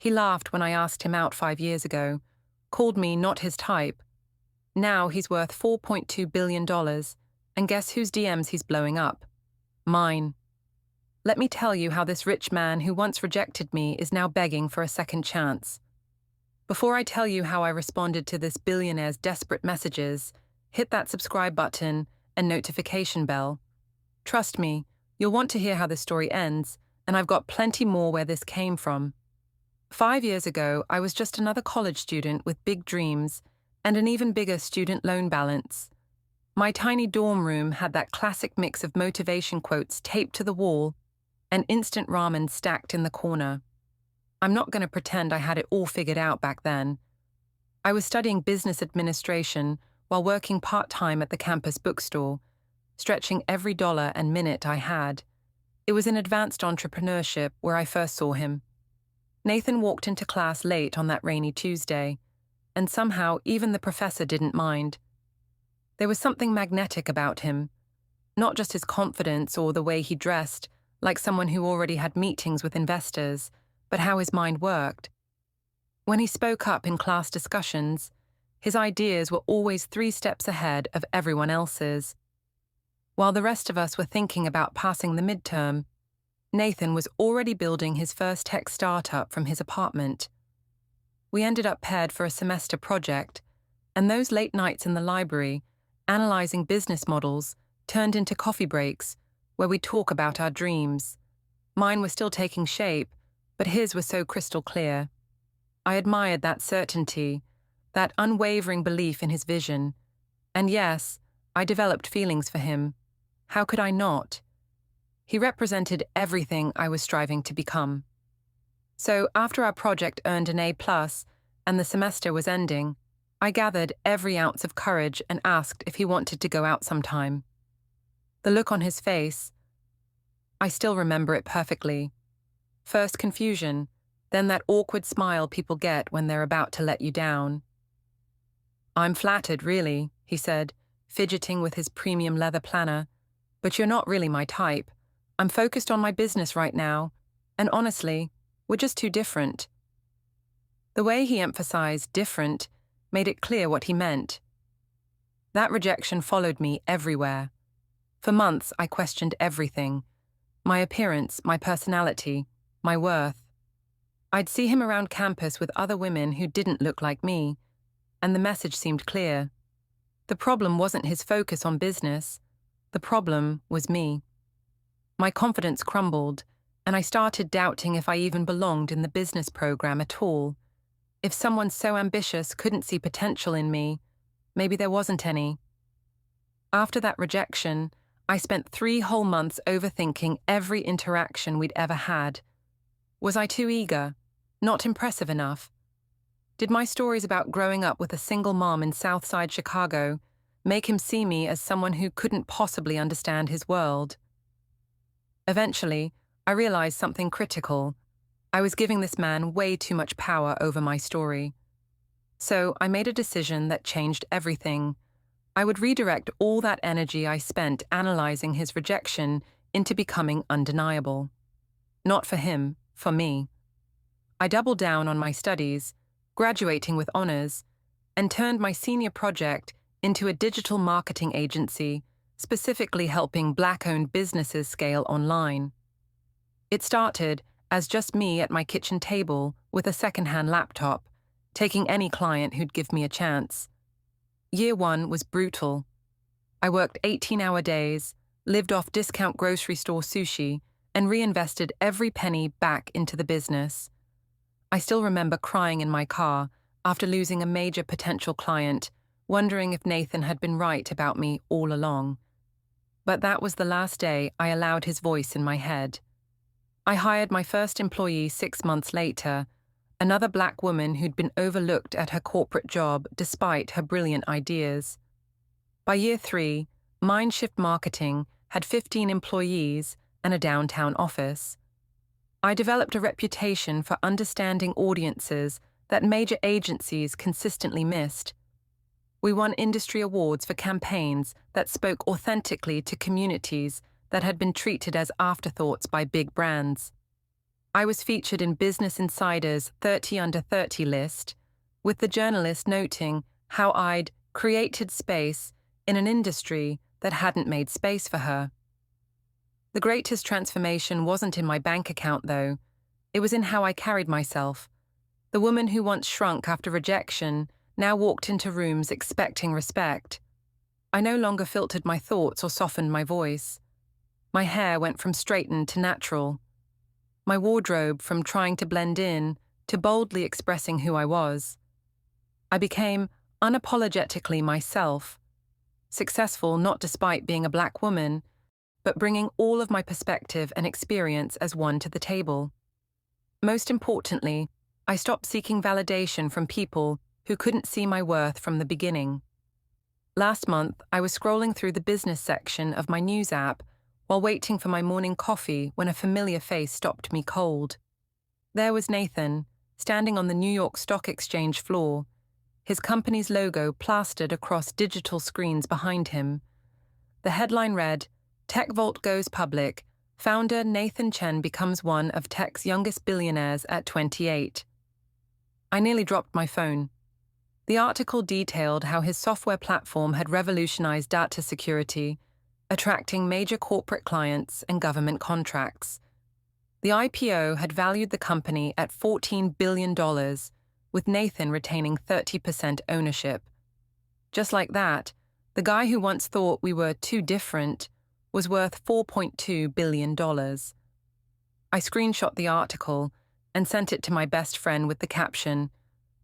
He laughed when I asked him out 5 years ago, called me not his type. Now he's worth $4.2 billion, and guess whose DMs he's blowing up? Mine. Let me tell you how this rich man who once rejected me is now begging for a second chance. Before I tell you how I responded to this billionaire's desperate messages, hit that subscribe button and notification bell. Trust me, you'll want to hear how this story ends, and I've got plenty more where this came from. 5 years ago, I was just another college student with big dreams and an even bigger student loan balance. My tiny dorm room had that classic mix of motivation quotes taped to the wall and instant ramen stacked in the corner. I'm not going to pretend I had it all figured out back then. I was studying business administration while working part-time at the campus bookstore, stretching every dollar and minute I had. It was in advanced entrepreneurship where I first saw him. Nathan walked into class late on that rainy Tuesday, and somehow even the professor didn't mind. There was something magnetic about him, not just his confidence or the way he dressed, like someone who already had meetings with investors, but how his mind worked. When he spoke up in class discussions, his ideas were always 3 steps ahead of everyone else's. While the rest of us were thinking about passing the midterm, Nathan was already building his first tech startup from his apartment. We ended up paired for a semester project, and those late nights in the library, analyzing business models, turned into coffee breaks where we talk about our dreams. Mine was still taking shape, but his was so crystal clear. I admired that certainty, that unwavering belief in his vision. And yes, I developed feelings for him. How could I not? He represented everything I was striving to become. So after our project earned an A+ and the semester was ending, I gathered every ounce of courage and asked if he wanted to go out sometime. The look on his face, I still remember it perfectly. First confusion, then that awkward smile people get when they're about to let you down. "I'm flattered, really," he said, fidgeting with his premium leather planner, "but you're not really my type. I'm focused on my business right now, and honestly, we're just too different." The way he emphasized different made it clear what he meant. That rejection followed me everywhere. For months, I questioned everything: my appearance, my personality, my worth. I'd see him around campus with other women who didn't look like me, and the message seemed clear. The problem wasn't his focus on business. The problem was me. My confidence crumbled, and I started doubting if I even belonged in the business program at all. If someone so ambitious couldn't see potential in me, maybe there wasn't any. After that rejection, I spent 3 whole months overthinking every interaction we'd ever had. Was I too eager? Not impressive enough? Did my stories about growing up with a single mom in Southside Chicago make him see me as someone who couldn't possibly understand his world? Eventually, I realized something critical. I was giving this man way too much power over my story. So I made a decision that changed everything. I would redirect all that energy I spent analyzing his rejection into becoming undeniable. Not for him, for me. I doubled down on my studies, graduating with honors, and turned my senior project into a digital marketing agency, specifically helping Black-owned businesses scale online. It started as just me at my kitchen table with a second-hand laptop, taking any client who'd give me a chance. Year 1 was brutal. I worked 18-hour days, lived off discount grocery store sushi, and reinvested every penny back into the business. I still remember crying in my car after losing a major potential client, wondering if Nathan had been right about me all along. But that was the last day I allowed his voice in my head. I hired my first employee 6 months later, another Black woman who'd been overlooked at her corporate job despite her brilliant ideas. By year 3, Mindshift Marketing had 15 employees and a downtown office. I developed a reputation for understanding audiences that major agencies consistently missed. We won industry awards for campaigns that spoke authentically to communities that had been treated as afterthoughts by big brands. I was featured in Business Insider's 30 Under 30 list, with the journalist noting how I'd created space in an industry that hadn't made space for her. The greatest transformation wasn't in my bank account, though. It was in how I carried myself. The woman who once shrunk after rejection now walked into rooms expecting respect. I no longer filtered my thoughts or softened my voice. My hair went from straightened to natural. My wardrobe from trying to blend in to boldly expressing who I was. I became unapologetically myself, successful not despite being a black woman, but bringing all of my perspective and experience as one to the table. Most importantly, I stopped seeking validation from people who couldn't see my worth from the beginning. Last month, I was scrolling through the business section of my news app while waiting for my morning coffee when a familiar face stopped me cold. There was Nathan, standing on the New York Stock Exchange floor, his company's logo plastered across digital screens behind him. The headline read, "Tech Vault Goes Public. Founder Nathan Chen becomes one of tech's youngest billionaires at 28. I nearly dropped my phone. The article detailed how his software platform had revolutionized data security, attracting major corporate clients and government contracts. The IPO had valued the company at $14 billion, with Nathan retaining 30% ownership. Just like that, the guy who once thought we were too different was worth $4.2 billion. I screenshot the article and sent it to my best friend with the caption,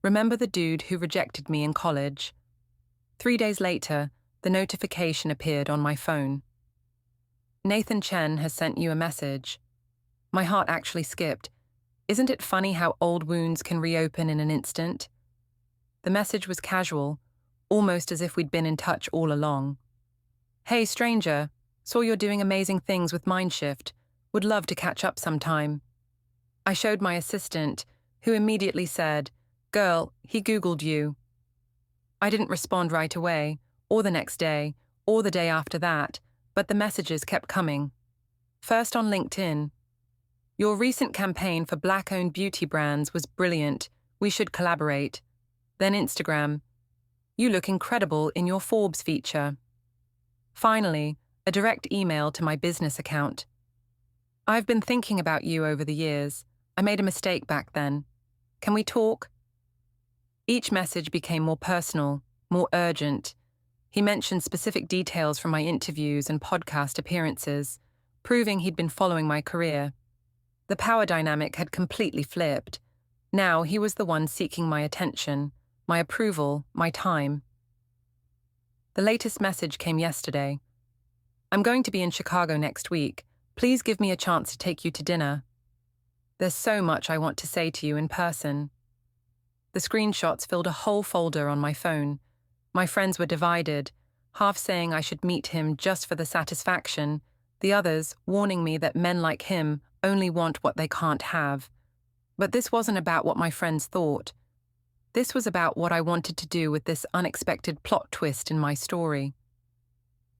"Remember the dude who rejected me in college?" 3 days later, the notification appeared on my phone. "Nathan Chen has sent you a message." My heart actually skipped. Isn't it funny how old wounds can reopen in an instant? The message was casual, almost as if we'd been in touch all along. "Hey, stranger, saw you're doing amazing things with Mindshift. Would love to catch up sometime." I showed my assistant, who immediately said, "Girl, he Googled you." I didn't respond right away, or the next day, or the day after that, but the messages kept coming. First on LinkedIn. "Your recent campaign for Black-owned beauty brands was brilliant. We should collaborate." Then Instagram. "You look incredible in your Forbes feature." Finally, a direct email to my business account. "I've been thinking about you over the years. I made a mistake back then. Can we talk?" Each message became more personal, more urgent. He mentioned specific details from my interviews and podcast appearances, proving he'd been following my career. The power dynamic had completely flipped. Now he was the one seeking my attention, my approval, my time. The latest message came yesterday. "I'm going to be in Chicago next week. Please give me a chance to take you to dinner. There's so much I want to say to you in person." The screenshots filled a whole folder on my phone. My friends were divided, half saying I should meet him just for the satisfaction, the others warning me that men like him only want what they can't have. But this wasn't about what my friends thought. This was about what I wanted to do with this unexpected plot twist in my story.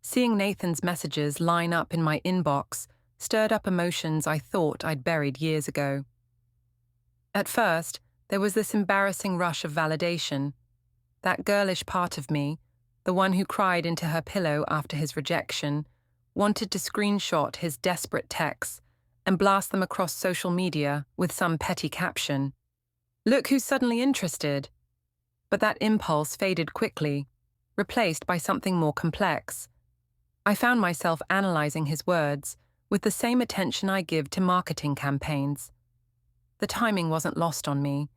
Seeing Nathan's messages line up in my inbox stirred up emotions I thought I'd buried years ago. At first, there was this embarrassing rush of validation. That girlish part of me, the one who cried into her pillow after his rejection, wanted to screenshot his desperate texts and blast them across social media with some petty caption. "Look who's suddenly interested." But that impulse faded quickly, replaced by something more complex. I found myself analyzing his words with the same attention I give to marketing campaigns. The timing wasn't lost on me.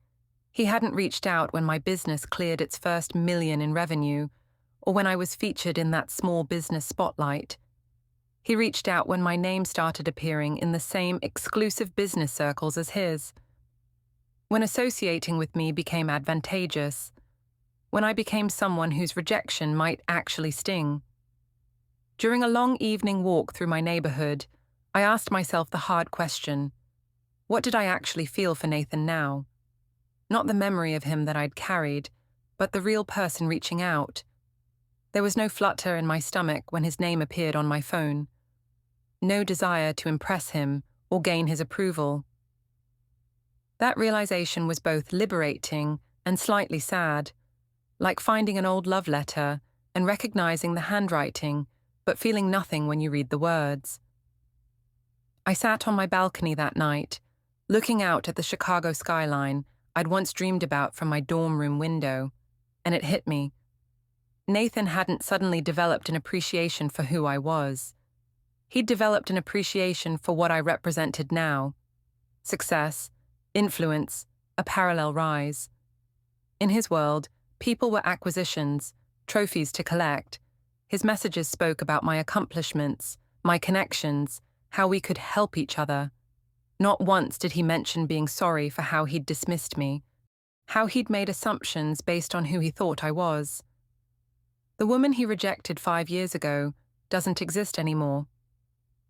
He hadn't reached out when my business cleared its first million in revenue, or when I was featured in that small business spotlight. He reached out when my name started appearing in the same exclusive business circles as his. When associating with me became advantageous. When I became someone whose rejection might actually sting. During a long evening walk through my neighborhood, I asked myself the hard question: what did I actually feel for Nathan now? Not the memory of him that I'd carried, but the real person reaching out. There was no flutter in my stomach when his name appeared on my phone. No desire to impress him or gain his approval. That realization was both liberating and slightly sad, like finding an old love letter and recognizing the handwriting, but feeling nothing when you read the words. I sat on my balcony that night, looking out at the Chicago skyline I'd once dreamed about from my dorm room window, and it hit me. Nathan hadn't suddenly developed an appreciation for who I was. He'd developed an appreciation for what I represented now: success, influence, a parallel rise. In his world, people were acquisitions, trophies to collect. His messages spoke about my accomplishments, my connections, how we could help each other. Not once did he mention being sorry for how he'd dismissed me, how he'd made assumptions based on who he thought I was. The woman he rejected 5 years ago doesn't exist anymore.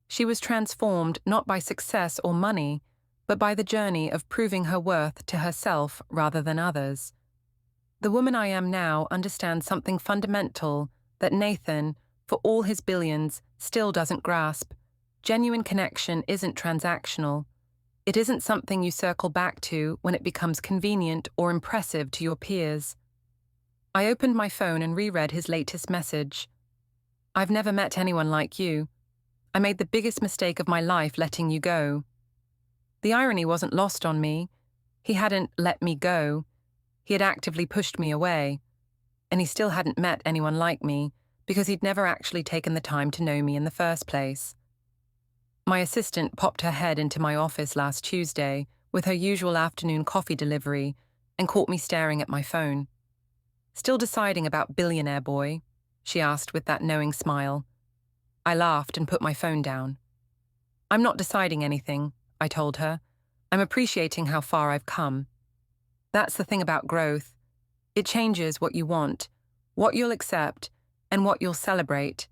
She was transformed not by success or money, but by the journey of proving her worth to herself rather than others. The woman I am now understands something fundamental that Nathan, for all his billions, still doesn't grasp. Genuine connection isn't transactional. It isn't something you circle back to when it becomes convenient or impressive to your peers. I opened my phone and reread his latest message. "I've never met anyone like you. I made the biggest mistake of my life letting you go." The irony wasn't lost on me. He hadn't let me go. He had actively pushed me away. And he still hadn't met anyone like me because he'd never actually taken the time to know me in the first place. My assistant popped her head into my office last Tuesday with her usual afternoon coffee delivery and caught me staring at my phone. "Still deciding about Billionaire, boy?" she asked with that knowing smile. I laughed and put my phone down. "I'm not deciding anything," I told her. "I'm appreciating how far I've come." That's the thing about growth. It changes what you want, what you'll accept, and what you'll celebrate.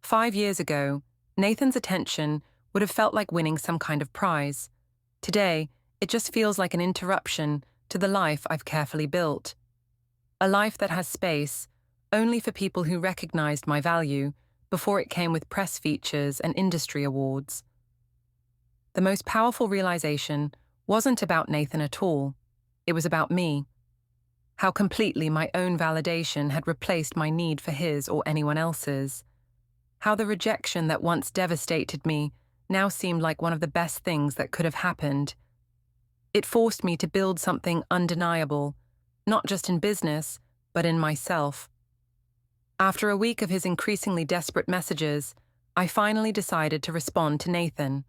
5 years ago, Nathan's attention would have felt like winning some kind of prize. Today, it just feels like an interruption to the life I've carefully built. A life that has space, only for people who recognized my value before it came with press features and industry awards. The most powerful realization wasn't about Nathan at all. It was about me. How completely my own validation had replaced my need for his or anyone else's. How the rejection that once devastated me now seemed like one of the best things that could have happened. It forced me to build something undeniable, not just in business, but in myself. After a week of his increasingly desperate messages, I finally decided to respond to Nathan.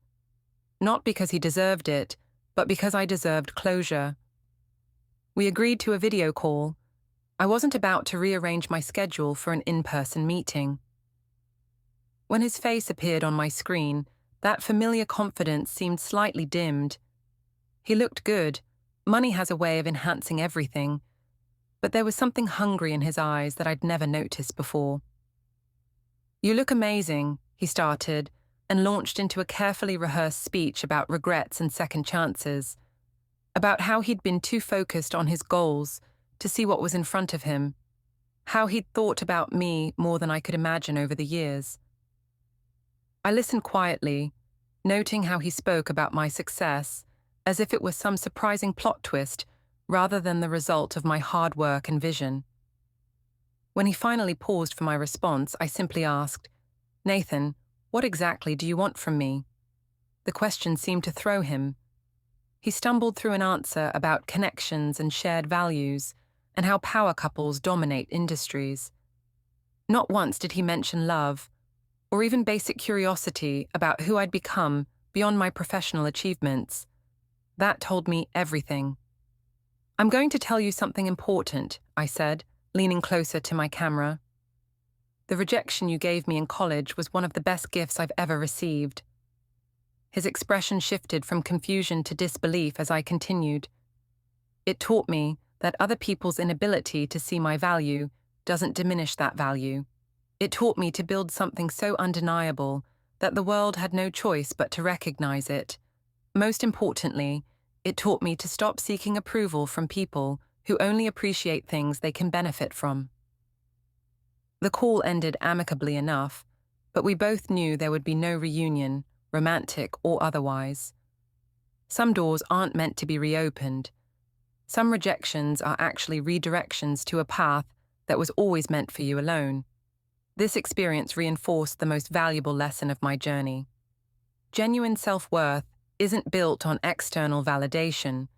Not because he deserved it, but because I deserved closure. We agreed to a video call. I wasn't about to rearrange my schedule for an in-person meeting. When his face appeared on my screen, that familiar confidence seemed slightly dimmed. He looked good. Money has a way of enhancing everything. But there was something hungry in his eyes that I'd never noticed before. "You look amazing," he started, and launched into a carefully rehearsed speech about regrets and second chances, about how he'd been too focused on his goals to see what was in front of him, how he'd thought about me more than I could imagine over the years. I listened quietly, noting how he spoke about my success as if it was some surprising plot twist rather than the result of my hard work and vision. When he finally paused for my response, I simply asked, "Nathan, what exactly do you want from me?" The question seemed to throw him. He stumbled through an answer about connections and shared values and how power couples dominate industries. Not once did he mention love, or even basic curiosity about who I'd become beyond my professional achievements. That told me everything. "I'm going to tell you something important," I said, leaning closer to my camera. "The rejection you gave me in college was one of the best gifts I've ever received." His expression shifted from confusion to disbelief as I continued. "It taught me that other people's inability to see my value doesn't diminish that value. It taught me to build something so undeniable that the world had no choice but to recognize it. Most importantly, it taught me to stop seeking approval from people who only appreciate things they can benefit from." The call ended amicably enough, but we both knew there would be no reunion, romantic or otherwise. Some doors aren't meant to be reopened. Some rejections are actually redirections to a path that was always meant for you alone. This experience reinforced the most valuable lesson of my journey. Genuine self-worth isn't built on external validation,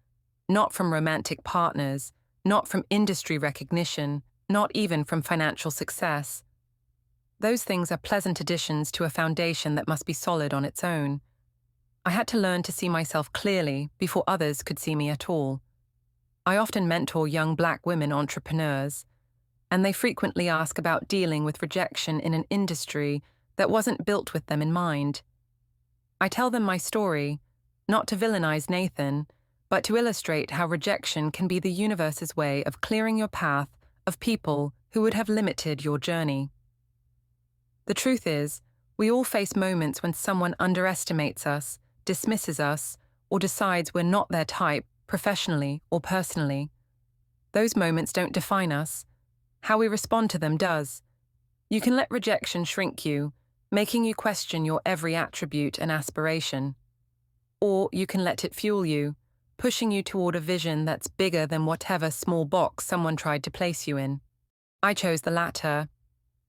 not from romantic partners, not from industry recognition, not even from financial success. Those things are pleasant additions to a foundation that must be solid on its own. I had to learn to see myself clearly before others could see me at all. I often mentor young Black women entrepreneurs, and they frequently ask about dealing with rejection in an industry that wasn't built with them in mind. I tell them my story, not to villainize Nathan, but to illustrate how rejection can be the universe's way of clearing your path of people who would have limited your journey. The truth is, we all face moments when someone underestimates us, dismisses us, or decides we're not their type, professionally or personally. Those moments don't define us. How we respond to them does. You can let rejection shrink you, making you question your every attribute and aspiration. Or you can let it fuel you, pushing you toward a vision that's bigger than whatever small box someone tried to place you in. I chose the latter,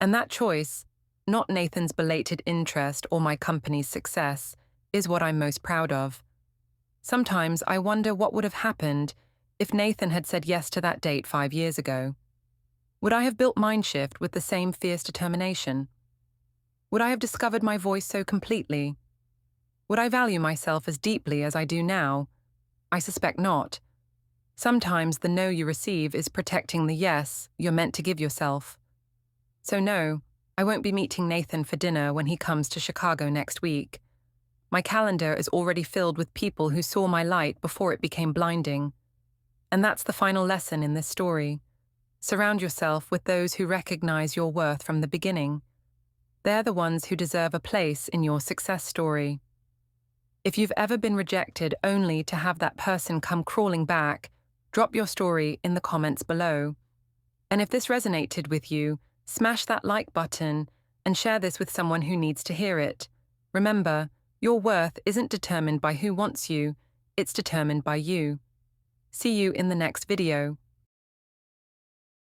and that choice, not Nathan's belated interest or my company's success, is what I'm most proud of. Sometimes I wonder what would have happened if Nathan had said yes to that date 5 years ago. Would I have built Mindshift with the same fierce determination? Would I have discovered my voice so completely? Would I value myself as deeply as I do now? I suspect not. Sometimes the no you receive is protecting the yes you're meant to give yourself. So no, I won't be meeting Nathan for dinner when he comes to Chicago next week. My calendar is already filled with people who saw my light before it became blinding. And that's the final lesson in this story. Surround yourself with those who recognize your worth from the beginning. They're the ones who deserve a place in your success story. If you've ever been rejected only to have that person come crawling back, drop your story in the comments below. And if this resonated with you, smash that like button and share this with someone who needs to hear it. Remember, your worth isn't determined by who wants you, it's determined by you. See you in the next video.